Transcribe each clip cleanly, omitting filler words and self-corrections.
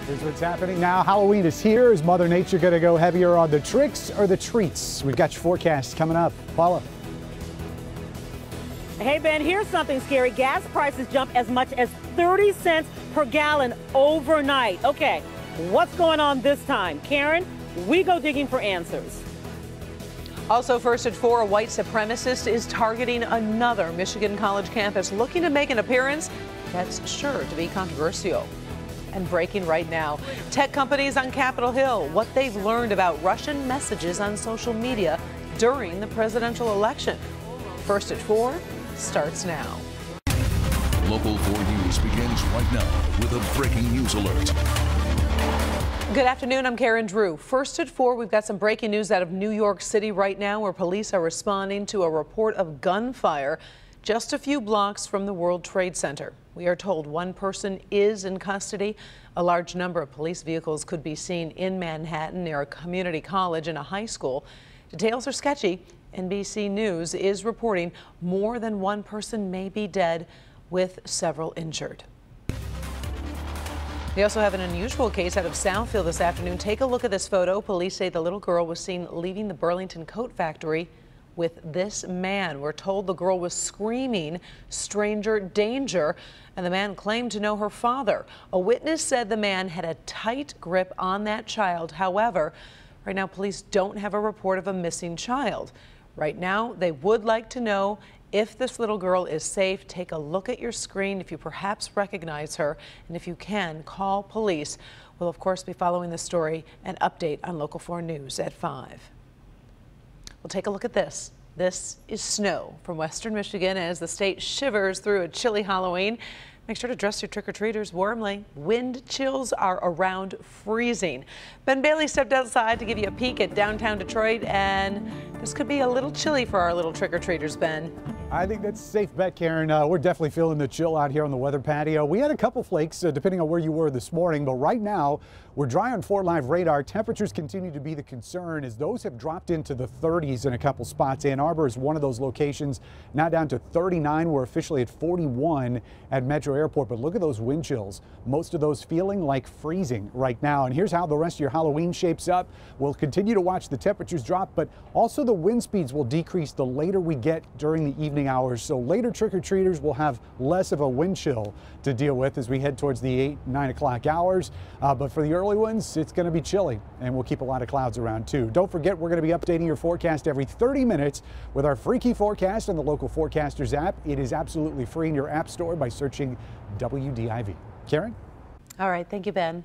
Here's what's happening now. Halloween is here. Is Mother Nature going to go heavier on the tricks or the treats? We've got your forecast coming up. Paula. Hey, Ben, here's something scary. Gas prices jumped as much as 30 cents per gallon overnight. Okay, what's going on this time? Karen, we go digging for answers. Also, first at 4, a white supremacist is targeting another Michigan college campus, looking to make an appearance that's sure to be controversial. And breaking right now, tech companies on Capitol Hill, what they've learned about Russian messages on social media during the presidential election. First at 4 starts now. Local 4 News begins right now with a breaking news alert. Good afternoon, I'm Karen Drew. First at 4, we've got some breaking news out of New York City right now, where police are responding to a report of gunfire just a few blocks from the World Trade Center. We are told one person is in custody. A large number of police vehicles could be seen in Manhattan near a community college and a high school. Details are sketchy. NBC News is reporting more than one person may be dead, with several injured. We also have an unusual case out of Southfield this afternoon. Take a look at this photo. Police say the little girl was seen leaving the Burlington Coat Factory with this man. We're told the girl was screaming, "Stranger danger," and the man claimed to know her father. A witness said the man had a tight grip on that child. However, right now police don't have a report of a missing child. Right now, they would like to know if this little girl is safe. Take a look at your screen if you perhaps recognize her, and if you can, call police. We'll, of course, be following the story and update on Local 4 News at 5. We'll take a look at this. This is snow from western Michigan as the state shivers through a chilly Halloween. Make sure to dress your trick-or-treaters warmly. Wind chills are around freezing. Ben Bailey stepped outside to give you a peek at downtown Detroit, and this could be a little chilly for our little trick-or-treaters, Ben. I think that's a safe bet, Karen. We're definitely feeling the chill out here on the weather patio. We had a couple flakes depending on where you were this morning, but right now we're dry on 4 Live radar. Temperatures continue to be the concern as those have dropped into the 30s in a couple spots. Ann Arbor is one of those locations, now down to 39. We're officially at 41 at Metro Airport, but look at those wind chills. Most of those feeling like freezing right now. And here's how the rest of your Halloween shapes up. We'll continue to watch the temperatures drop, but also the wind speeds will decrease the later we get during the evening hours. So later trick-or-treaters will have less of a wind chill to deal with as we head towards the 8, 9 o'clock hours. But for the early ones, it's going to be chilly, and we'll keep a lot of clouds around too. Don't forget, we're going to be updating your forecast every 30 minutes with our Freaky Forecast on the Local Forecasters app. It is absolutely free in your app store by searching WDIV. Karen? All right, thank you, Ben.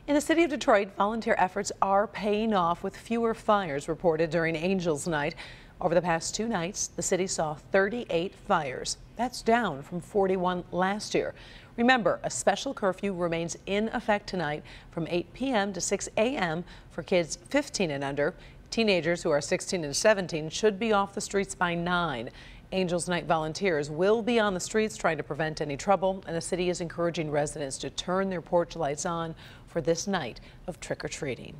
In the city of Detroit, volunteer efforts are paying off with fewer fires reported during Angels Night. Over the past 2 nights, the city saw 38 fires. That's down from 41 last year. Remember, a special curfew remains in effect tonight from 8 p.m. to 6 a.m. for kids 15 and under. Teenagers who are 16 and 17 should be off the streets by 9. Angels Night volunteers will be on the streets trying to prevent any trouble, and the city is encouraging residents to turn their porch lights on for this night of trick-or-treating.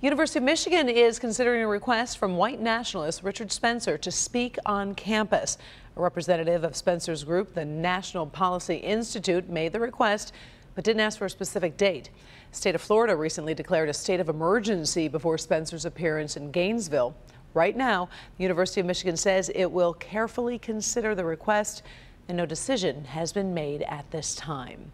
University of Michigan is considering a request from white nationalist Richard Spencer to speak on campus. A representative of Spencer's group, the National Policy Institute, made the request but didn't ask for a specific date. The state of Florida recently declared a state of emergency before Spencer's appearance in Gainesville. Right now, the University of Michigan says it will carefully consider the request, and no decision has been made at this time.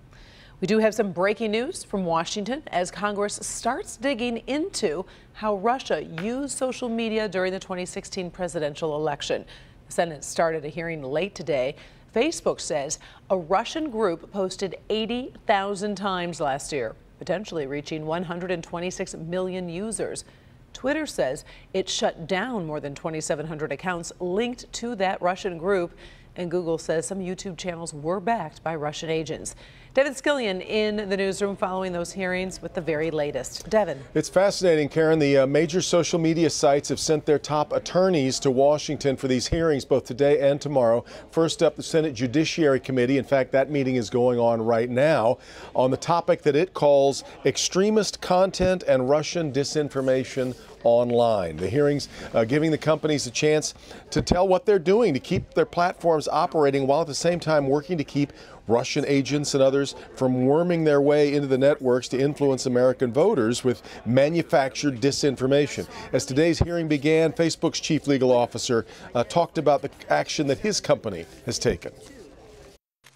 We do have some breaking news from Washington as Congress starts digging into how Russia used social media during the 2016 presidential election. The Senate started a hearing late today. Facebook says a Russian group posted 80,000 times last year, potentially reaching 126 million users. Twitter says it shut down more than 2,700 accounts linked to that Russian group, and Google says some YouTube channels were backed by Russian agents. Devin Skillian in the newsroom following those hearings with the very latest. Devin. It's fascinating, Karen. The major social media sites have sent their top attorneys to Washington for these hearings both today and tomorrow. First up, the Senate Judiciary Committee. In fact, that meeting is going on right now on the topic that it calls extremist content and Russian disinformation online. The hearings giving the companies a chance to tell what they're doing to keep their platforms operating while at the same time working to keep Russian agents and others from worming their way into the networks to influence American voters with manufactured disinformation. As today's hearing began, Facebook's chief legal officer talked about the action that his company has taken.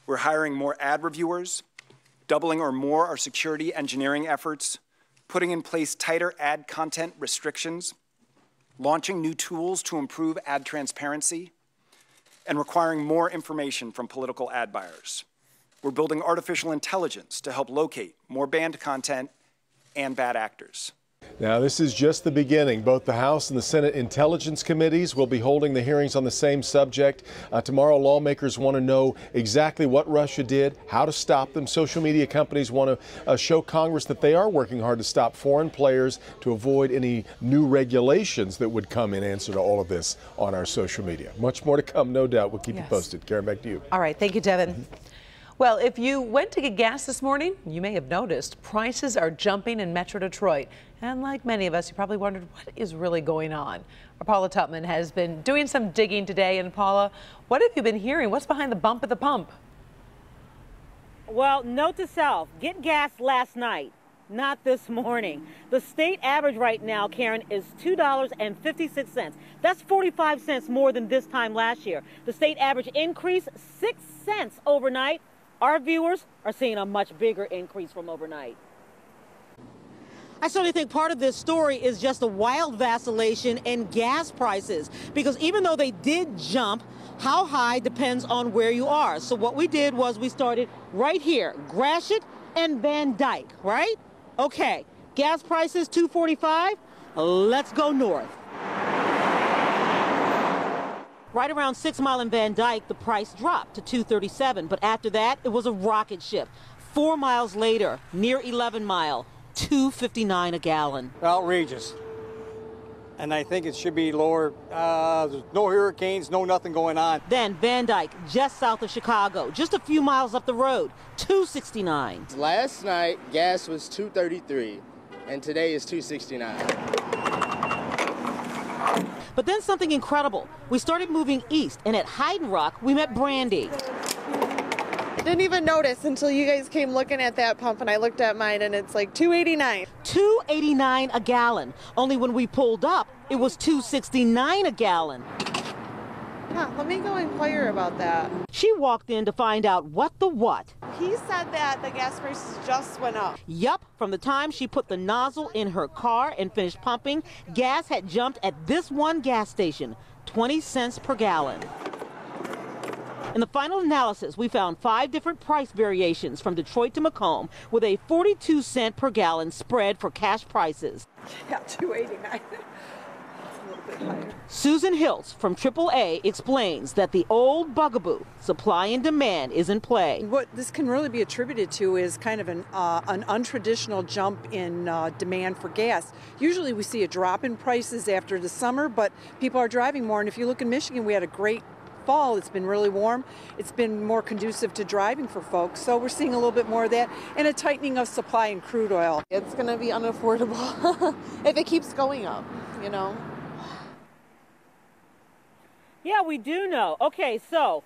We're hiring more ad reviewers, doubling or more our security engineering efforts, putting in place tighter ad content restrictions, launching new tools to improve ad transparency, and requiring more information from political ad buyers. We're building artificial intelligence to help locate more banned content and bad actors. Now, this is just the beginning. Both the House and the Senate Intelligence Committees will be holding the hearings on the same subject. Tomorrow, lawmakers want to know exactly what Russia did, how to stop them. Social media companies want to show Congress that they are working hard to stop foreign players to avoid any new regulations that would come in answer to all of this on our social media. Much more to come, no doubt. We'll keep you posted. Karen, back to you. All right. Thank you, Devin. Well, if you went to get gas this morning, you may have noticed prices are jumping in Metro Detroit. And like many of us, you probably wondered what is really going on. Our Paula Tutman has been doing some digging today. And Paula, what have you been hearing? What's behind the bump at the pump? Well, note to self, get gas last night, not this morning. The state average right now, Karen, is $2.56. That's 45 cents more than this time last year. The state average increase, 6 cents overnight. Our viewers are seeing a much bigger increase from overnight. I certainly think part of this story is just the wild vacillation in gas prices, because even though they did jump, how high depends on where you are. So what we did was we started right here, Gratiot and Van Dyke, right? Okay, gas prices $2.45. Let's go north. Right around 6 Mile and Van Dyke, the price dropped to $2.37, but after that, it was a rocket ship. 4 miles later, near 11 Mile, $2.59 a gallon. Outrageous. And I think it should be lower. There's no hurricanes, no nothing going on. Then Van Dyke, just south of Chicago, just a few miles up the road, $2.69. Last night, gas was $2.33, and today is $2.69. But then something incredible. We started moving east, and at Hyden Rock, we met Brandy. Didn't even notice until you guys came looking at that pump, and I looked at mine, and it's like $2.89. $2.89 a gallon. Only when we pulled up, it was $2.69 a gallon. Huh, let me go inquire about that. She walked in to find out what the what. He said that the gas prices just went up. Yup, from the time she put the nozzle in her car and finished pumping, gas had jumped at this one gas station, 20 cents per gallon. In the final analysis, we found 5 different price variations from Detroit to Macomb with a 42 cent per gallon spread for cash prices. Yeah, $2.89. Susan Hiltz from AAA explains that the old bugaboo, supply and demand, is in play. What this can really be attributed to is kind of an untraditional jump in demand for gas. Usually we see a drop in prices after the summer, but people are driving more. And if you look in Michigan, we had a great fall. It's been really warm. It's been more conducive to driving for folks. So we're seeing a little bit more of that and a tightening of supply in crude oil. It's going to be unaffordable if it keeps going up, you know. Yeah, we do know. Okay, so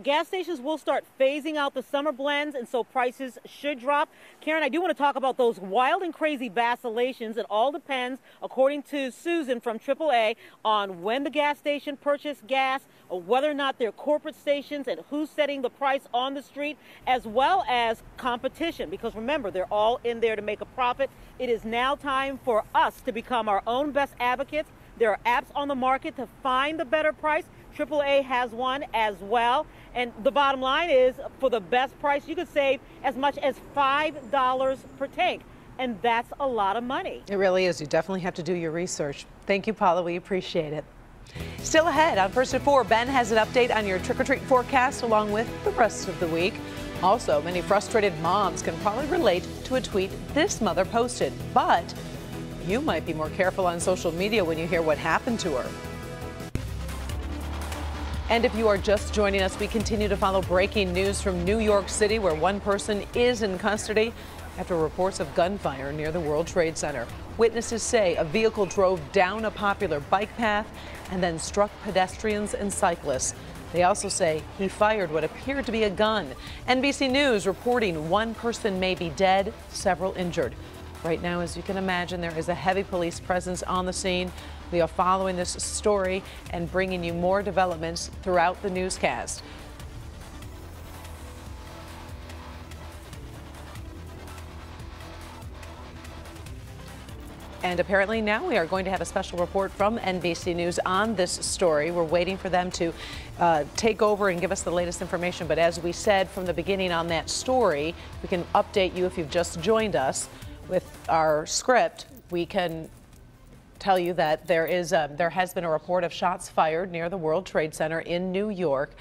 gas stations will start phasing out the summer blends, and so prices should drop. Karen, I do want to talk about those wild and crazy vacillations. It all depends, according to Susan from AAA, on when the gas station purchased gas, or whether or not they're corporate stations, and who's setting the price on the street, as well as competition. Because remember, they're all in there to make a profit. It is now time for us to become our own best advocates. There are apps on the market to find the better price. AAA has one as well. And the bottom line is, for the best price, you could save as much as $5 per tank. And that's a lot of money. It really is. You definitely have to do your research. Thank you, Paula. We appreciate it. Still ahead on First at 4, Ben has an update on your trick-or-treat forecast along with the rest of the week. Also, many frustrated moms can probably relate to a tweet this mother posted. But you might be more careful on social media when you hear what happened to her. And if you are just joining us, we continue to follow breaking news from New York City, where one person is in custody after reports of gunfire near the World Trade Center. Witnesses say a vehicle drove down a popular bike path and then struck pedestrians and cyclists. They also say he fired what appeared to be a gun. NBC News reporting one person may be dead, several injured. Right now, as you can imagine, there is a heavy police presence on the scene. We are following this story and bringing you more developments throughout the newscast. And apparently now we are going to have a special report from NBC News on this story. We're waiting for them to take over and give us the latest information. But as we said from the beginning on that story, we can update you if you've just joined us with our script. We can tell you that there has been a report of shots fired near the World Trade Center in New York.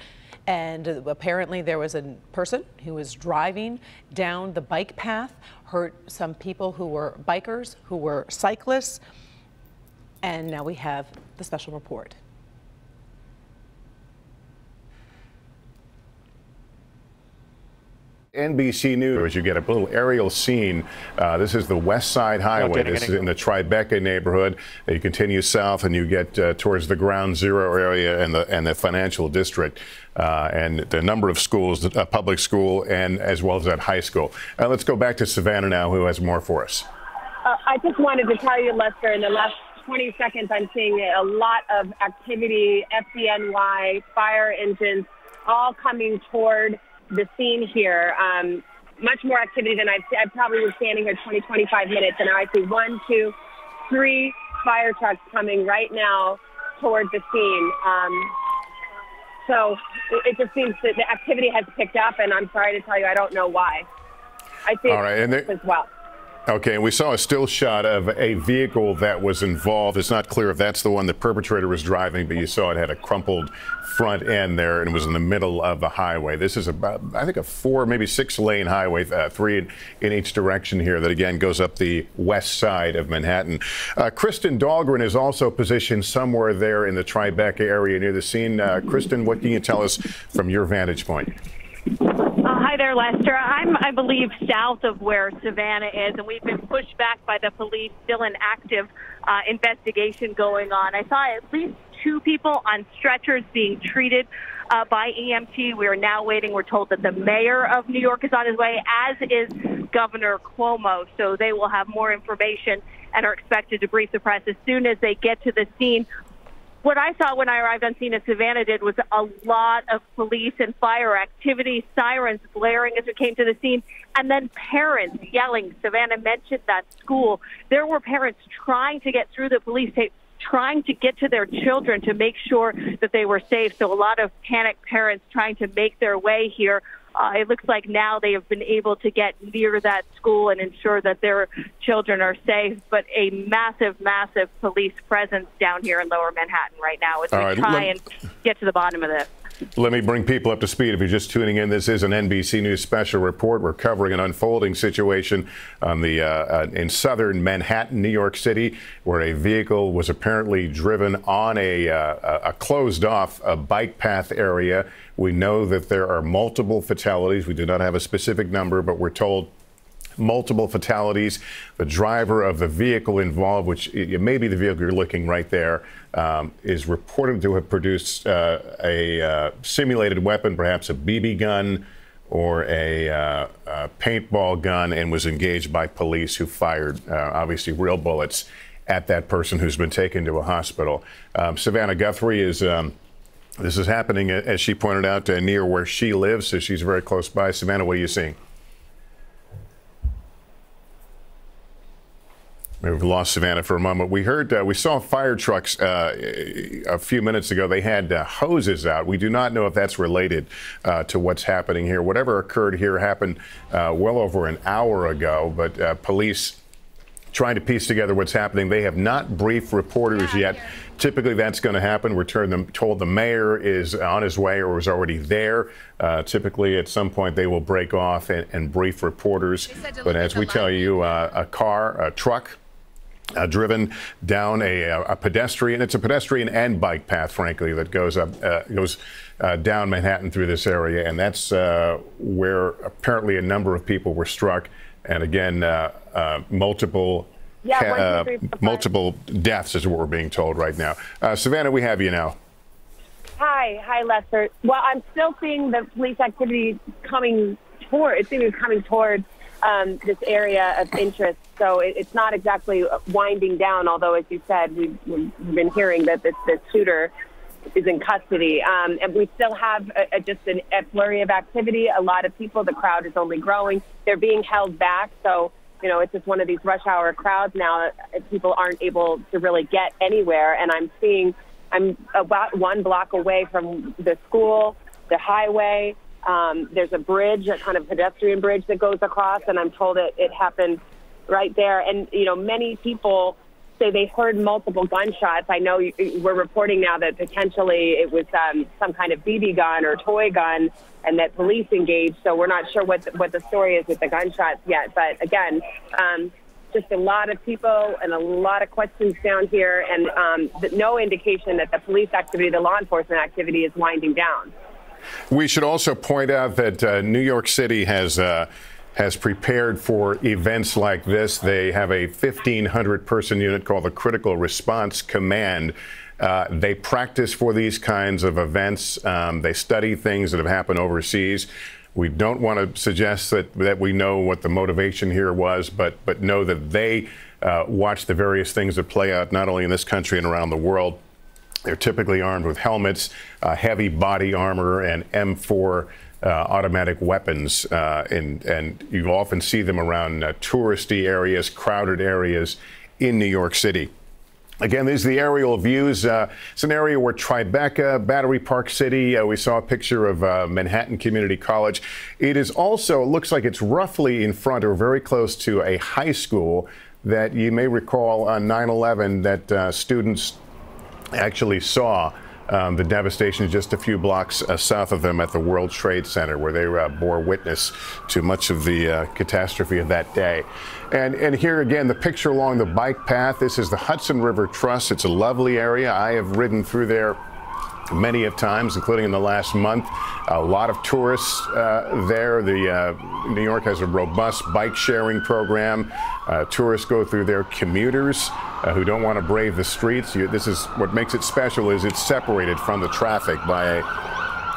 And apparently there was a person who was driving down the bike path, hurt some people who were bikers, who were cyclists. And now we have the special report. NBC News, you get a little aerial scene. This is the West Side Highway. This is in the Tribeca neighborhood. You continue south and you get towards the Ground Zero area and the financial district. And the number of schools, public school and as well as that high school. Let's go back to Savannah now, who has more for us. I just wanted to tell you, Lester, in the last 20 seconds, I'm seeing a lot of activity, FDNY, fire engines, all coming toward the scene here. Much more activity than I probably was standing here 20, 25 minutes, and now I see 1, 2, 3 fire trucks coming right now toward the scene. So it just seems that the activity has picked up, and I'm sorry to tell you, I don't know why. I see it as well. Okay, and we saw a still shot of a vehicle that was involved. It's not clear if that's the one the perpetrator was driving, but you saw it had a crumpled front end there and was in the middle of the highway. This is about, I think, a 4, maybe 6 lane highway, 3 in each direction here that again goes up the west side of Manhattan. Kristen Dahlgren is also positioned somewhere there in the Tribeca area near the scene. Kristen, what can you tell us from your vantage point? Hi there, Lester. I'm, I believe, south of where Savannah is, and we've been pushed back by the police. Still an active investigation going on. I saw at least 2 people on stretchers being treated by EMT. We are now waiting. We're told that the mayor of New York is on his way, as is Governor Cuomo. So they will have more information and are expected to brief the press as soon as they get to the scene. What I saw when I arrived on scene as Savannah did was a lot of police and fire activity, sirens blaring as we came to the scene, and then parents yelling. Savannah mentioned that school. There were parents trying to get through the police tape, trying to get to their children to make sure that they were safe. So a lot of panicked parents trying to make their way here. It looks like now they have been able to get near that school and ensure that their children are safe. But a massive, massive police presence down here in Lower Manhattan right now as we try and get to the bottom of this. Let me bring people up to speed. If you're just tuning in, this is an NBC News special report. We're covering an unfolding situation on the in southern Manhattan, New York City, where a vehicle was apparently driven on a closed-off bike path area. We know that there are multiple fatalities. We do not have a specific number, but we're told multiple fatalities. The driver of the vehicle involved, which it may be the vehicle you're looking right there, is reported to have produced a simulated weapon, perhaps a BB gun or a paintball gun, and was engaged by police who fired, obviously, real bullets at that person who's been taken to a hospital. Savannah Guthrie is... this is happening, as she pointed out, near where she lives, so she's very close by. Savannah, what are you seeing? We've lost Savannah for a moment. We heard, we saw fire trucks a few minutes ago. They had hoses out. We do not know if that's related to what's happening here. Whatever occurred here happened well over an hour ago, but police trying to piece together what's happening. They have not briefed reporters yet. Typically, that's going to happen. We're told the mayor is on his way or was already there. Typically, at some point, they will break off and brief reporters. But as we tell you, a truck, driven down a pedestrian. It's a pedestrian and bike path, frankly, that goes up, down Manhattan through this area, and that's where apparently a number of people were struck. And again, multiple multiple deaths is what we're being told right now. Savannah, we have you now. Hi, Lester. Well, I'm still seeing the police activity coming toward. It seems coming toward this area of interest. So it's not exactly winding down. Although, as you said, we've been hearing that the shooter is in custody, and we still have just a flurry of activity. A lot of people. The crowd is only growing. They're being held back. So it's just one of these rush hour crowds now. People aren't able to really get anywhere, and I'm about 1 block away from the school, the highway. There's a bridge, a kind of pedestrian bridge that goes across, and I'm told it happened right there. And, many people say they heard multiple gunshots. I know we're reporting now that potentially it was some kind of BB gun or toy gun and that police engaged. So we're not sure what the story is with the gunshots yet. But, again, just a lot of people and a lot of questions down here, and no indication that the police activity, the law enforcement activity, is winding down. We should also point out that New York City has prepared for events like this. They have a 1,500-person unit called the Critical Response Command. They practice for these kinds of events. They study things that have happened overseas. We don't want to suggest that we know what the motivation here was, but know that they watch the various things that play out not only in this country and around the world. They're typically armed with helmets, heavy body armor, and M4 automatic weapons, and you often see them around touristy areas, crowded areas in New York City. Again, these are the aerial views. It's an area where Tribeca, Battery Park City, we saw a picture of Manhattan Community College. It is also, it looks like it's roughly in front or very close to a high school that you may recall on 9/11 that students actually saw the devastation just a few blocks south of them at the World Trade Center, where they bore witness to much of the catastrophe of that day. And here again, the picture along the bike path. This is the Hudson River Trust. It's a lovely area. I have ridden through there many of times, including in the last month. A lot of tourists there. New York has a robust bike sharing program. Tourists go through there. Commuters who don't want to brave the streets. This is what makes it special, is it's separated from the traffic by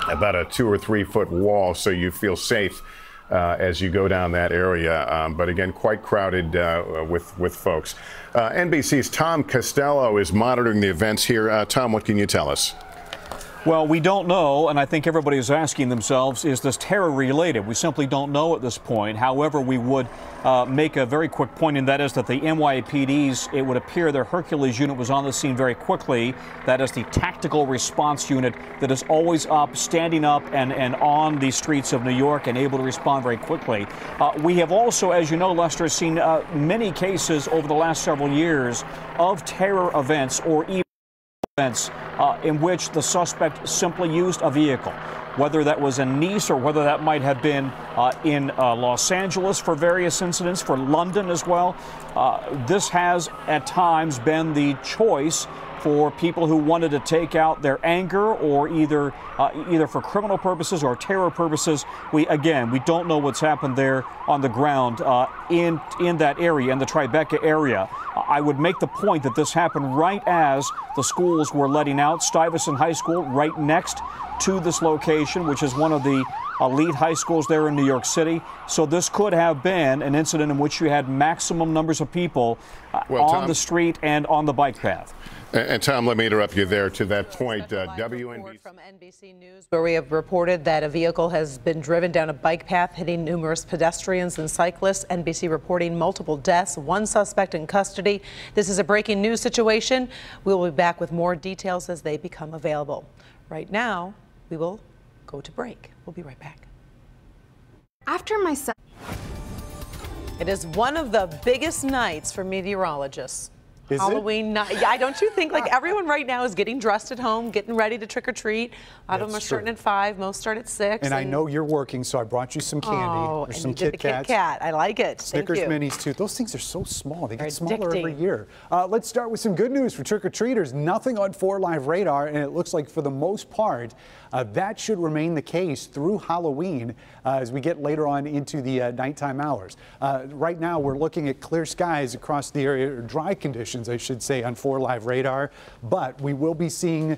about a 2 or 3 foot wall, so you feel safe as you go down that area. But again, quite crowded with folks. NBC's Tom Costello is monitoring the events here. Tom, what can you tell us? Well, we don't know, and I think everybody is asking themselves, is this terror related? We simply don't know at this point. However, we would make a very quick point, and that is that the NYPD's, it would appear their Hercules unit was on the scene very quickly. That is the tactical response unit that is always up, standing up and on the streets of New York and able to respond very quickly. We have also, as you know, Lester, seen many cases over the last several years of terror events or even events in which the suspect simply used a vehicle, whether that was in Nice or whether that might have been in Los Angeles for various incidents, for London as well. This has at times been the choice for people who wanted to take out their anger, or either for criminal purposes or terror purposes. We don't know what's happened there on the ground in that area, in the Tribeca area. I would make the point that this happened right as the schools were letting out. Stuyvesant High School right next to this location, which is one of the elite high schools there in New York City. So this could have been an incident in which you had maximum numbers of people on the street and on the bike path. And Tom, let me interrupt you there to that point. WNBC from NBC News, where we have reported that a vehicle has been driven down a bike path, hitting numerous pedestrians and cyclists. NBC reporting multiple deaths, 1 suspect in custody. This is a breaking news situation. We will be back with more details as they become available. Right now, we will go to break. We'll be right back. After my son. It is one of the biggest nights for meteorologists. Is Halloween night. Yeah, don't you think like everyone right now is getting dressed at home, getting ready to trick or treat? A lot of them are starting at 5, most start at 6. And I know you're working, so I brought you some candy. There's some Kit Kats. Kit Kat. I like it. Snickers Thank you. minis too. Those things are so small. They get They're smaller every addicting. year. Let's start with some good news for trick-or-treaters. Nothing on 4 Live radar, and it looks like for the most part, that should remain the case through Halloween as we get later on into the nighttime hours. Right now, we're looking at clear skies across the area, or dry conditions, I should say, on 4 Live radar, but we will be seeing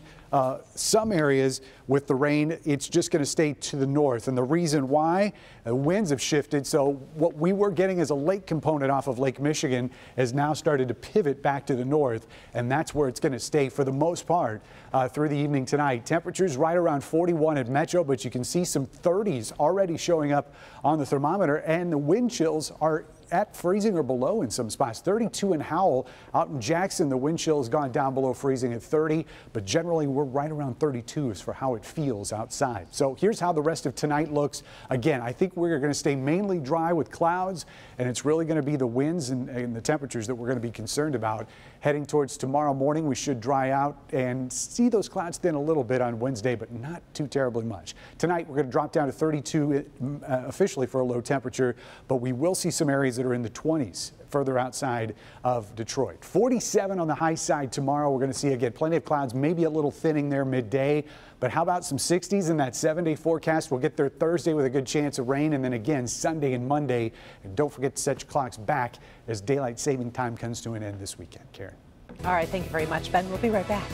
some areas with the rain. It's just going to stay to the north, and the reason why, winds have shifted, so what we were getting as a lake component off of Lake Michigan has now started to pivot back to the north, and that's where it's going to stay for the most part through the evening tonight. Temperatures right around 41 at Metro, but you can see some 30s already showing up on the thermometer, and the wind chills are at freezing or below in some spots. 32 in Howell. Out in Jackson, the wind chill has gone down below freezing at 30, but generally we're right around 32 as for how it feels outside. So here's how the rest of tonight looks. Again, I think we're going to stay mainly dry with clouds, and it's really going to be the winds and the temperatures that we're going to be concerned about. Heading towards tomorrow morning, we should dry out and see those clouds thin a little bit on Wednesday, but not too terribly much. Tonight, we're going to drop down to 32 officially for a low temperature, but we will see some areas that are in the 20s further outside of Detroit. 47 on the high side tomorrow. We're going to see, again, plenty of clouds, maybe a little thinning there midday. But how about some 60s in that 7-day forecast? We'll get there Thursday with a good chance of rain, and then again Sunday and Monday. And don't forget to set your clocks back as daylight saving time comes to an end this weekend. Karen. All right, thank you very much, Ben. We'll be right back.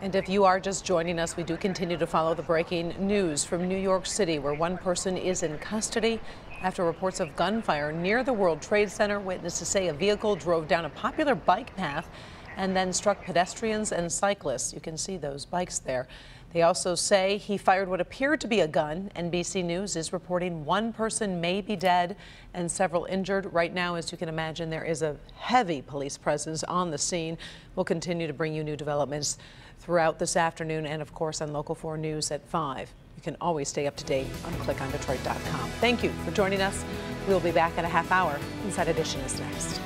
And if you are just joining us, we do continue to follow the breaking news from New York City, where one person is in custody after reports of gunfire near the World Trade Center. Witnesses say a vehicle drove down a popular bike path and then struck pedestrians and cyclists. You can see those bikes there. They also say he fired what appeared to be a gun. NBC News is reporting one person may be dead and several injured. Right now, as you can imagine, there is a heavy police presence on the scene. We'll continue to bring you new developments throughout this afternoon and, of course, on Local 4 News at 5. You can always stay up to date on clickondetroit.com. Thank you for joining us. We'll be back in a half hour. Inside Edition is next.